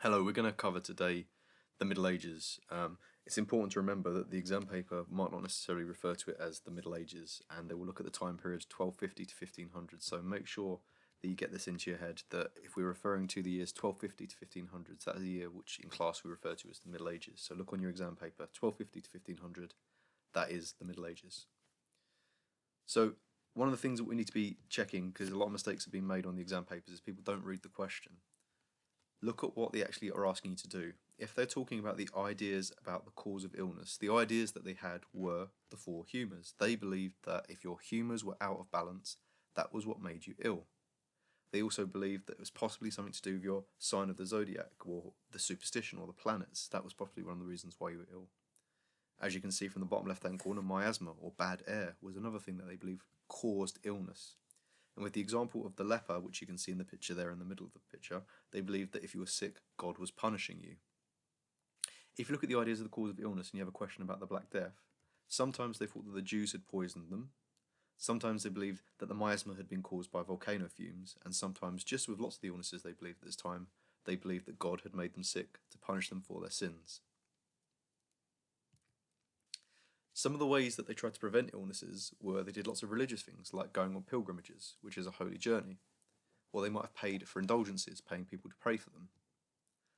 Hello, we're going to cover today the Middle Ages. It's important to remember that the exam paper might not necessarily refer to it as the Middle Ages, and they will look at the time periods 1250 to 1500. So make sure that you get this into your head that if we're referring to the years 1250 to 1500, that is the year which in class we refer to as the Middle Ages. So look on your exam paper, 1250 to 1500, that is the Middle Ages. So one of the things that we need to be checking, because a lot of mistakes have been made on the exam papers, is people don't read the question. Look at what they actually are asking you to do. If they're talking about the ideas about the cause of illness, the ideas that they had were the four humours. They believed that if your humours were out of balance, that was what made you ill. They also believed that it was possibly something to do with your sign of the zodiac, or the superstition, or the planets. That was possibly one of the reasons why you were ill. As you can see from the bottom left-hand corner, miasma, or bad air, was another thing that they believed caused illness. And with the example of the leper, which you can see in the picture there in the middle of the picture, they believed that if you were sick, God was punishing you. If you look at the ideas of the cause of illness and you have a question about the Black Death, sometimes they thought that the Jews had poisoned them, sometimes they believed that the miasma had been caused by volcano fumes, and sometimes, just with lots of the illnesses they believed at this time, they believed that God had made them sick to punish them for their sins. Some of the ways that they tried to prevent illnesses were they did lots of religious things, like going on pilgrimages, which is a holy journey. Or they might have paid for indulgences, paying people to pray for them.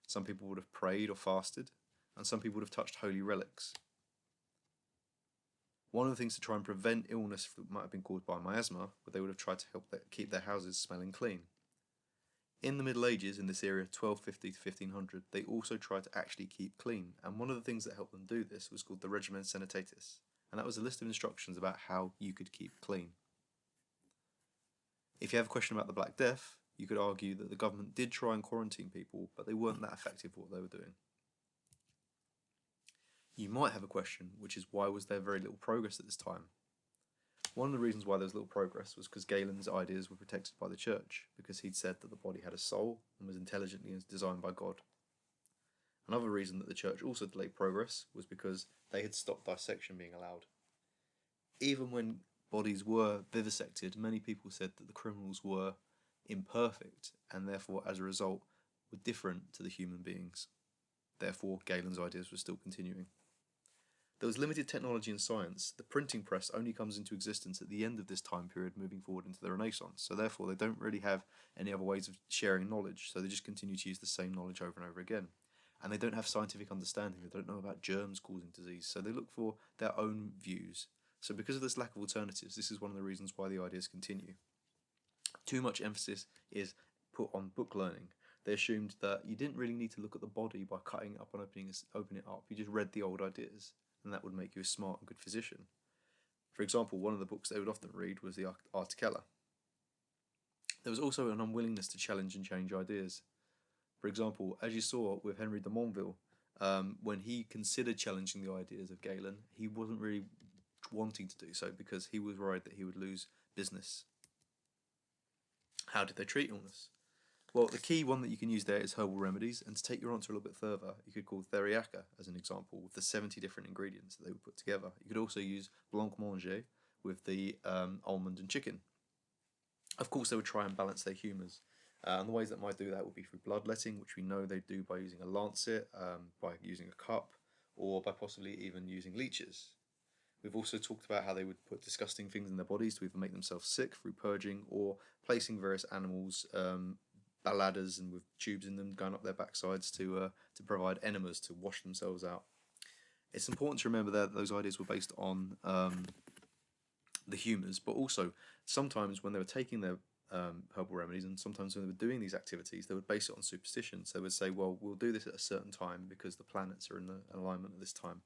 Some people would have prayed or fasted, and some people would have touched holy relics. One of the things to try and prevent illness that might have been caused by miasma, but they would have tried to help keep their houses smelling clean. In the Middle Ages, in this area 1250 to 1500, they also tried to actually keep clean, and one of the things that helped them do this was called the Regimen Sanitatis, and that was a list of instructions about how you could keep clean. If you have a question about the Black Death, you could argue that the government did try and quarantine people, but they weren't that effective at what they were doing. You might have a question, which is why was there very little progress at this time? One of the reasons why there was little progress was because Galen's ideas were protected by the church, because he'd said that the body had a soul and was intelligently designed by God. Another reason that the church also delayed progress was because they had stopped dissection being allowed. Even when bodies were vivisected, many people said that the criminals were imperfect and therefore, as a result, were different to the human beings. Therefore, Galen's ideas were still continuing. There was limited technology and science. The printing press only comes into existence at the end of this time period, moving forward into the Renaissance. So therefore, they don't really have any other ways of sharing knowledge. So they just continue to use the same knowledge over and over again. And they don't have scientific understanding. They don't know about germs causing disease. So they look for their own views. So because of this lack of alternatives, this is one of the reasons why the ideas continue. Too much emphasis is put on book learning. They assumed that you didn't really need to look at the body by cutting it up and opening it up. You just read the old ideas, and that would make you a smart and good physician. For example, one of the books they would often read was the Articella. There was also an unwillingness to challenge and change ideas. For example, as you saw with Henry de Monville, when he considered challenging the ideas of Galen, he wasn't really wanting to do so because he was worried that he would lose business. How did they treat illness? Well, the key one that you can use there is herbal remedies, and to take your answer a little bit further, you could call theriaca as an example, with the 70 different ingredients that they would put together. You could also use blancmanger with the almond and chicken. Of course, they would try and balance their humours, and the ways that might do that would be through bloodletting, which we know they do by using a lancet, by using a cup, or by possibly even using leeches. We've also talked about how they would put disgusting things in their bodies to either make themselves sick through purging or placing various animals, ladders and with tubes in them going up their backsides to provide enemas to wash themselves out. It's important to remember that those ideas were based on the humours, but also sometimes when they were taking their herbal remedies and sometimes when they were doing these activities, they would base it on superstition. So they would say, well, we'll do this at a certain time because the planets are in alignment at this time.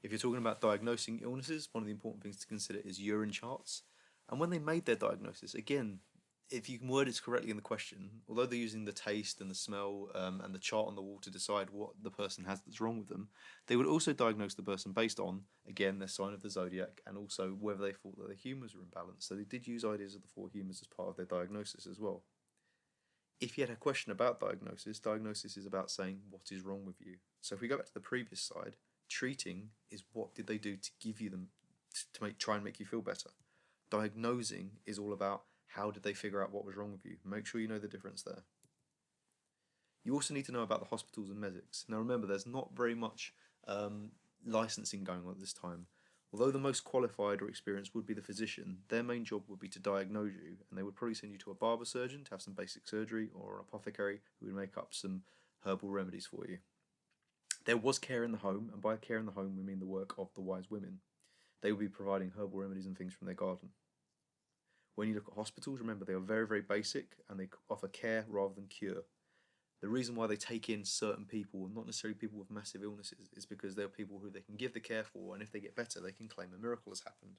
If you're talking about diagnosing illnesses, one of the important things to consider is urine charts. And when they made their diagnosis, again, if you can word it correctly in the question, although they're using the taste and the smell and the chart on the wall to decide what the person has that's wrong with them, they would also diagnose the person based on, again, their sign of the zodiac and also whether they thought that their humours were imbalanced. So they did use ideas of the four humours as part of their diagnosis as well. If you had a question about diagnosis, diagnosis is about saying what is wrong with you. So if we go back to the previous slide, treating is what did they do to give you them to try and make you feel better. Diagnosing is all about how did they figure out what was wrong with you. Make sure you know the difference there. You also need to know about the hospitals and medics. Now remember, there's not very much licensing going on at this time. Although the most qualified or experienced would be the physician, their main job would be to diagnose you, and they would probably send you to a barber surgeon to have some basic surgery, or an apothecary who would make up some herbal remedies for you. There was care in the home, and by care in the home we mean the work of the wise women. They would be providing herbal remedies and things from their garden. When you look at hospitals, remember they are very, very basic and they offer care rather than cure. The reason why they take in certain people, not necessarily people with massive illnesses, is because they're people who they can give the care for, and if they get better, they can claim a miracle has happened.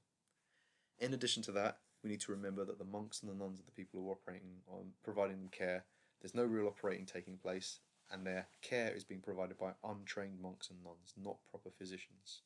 In addition to that, we need to remember that the monks and the nuns are the people who are operating on providing them care. There's no real operating taking place, and their care is being provided by untrained monks and nuns, not proper physicians.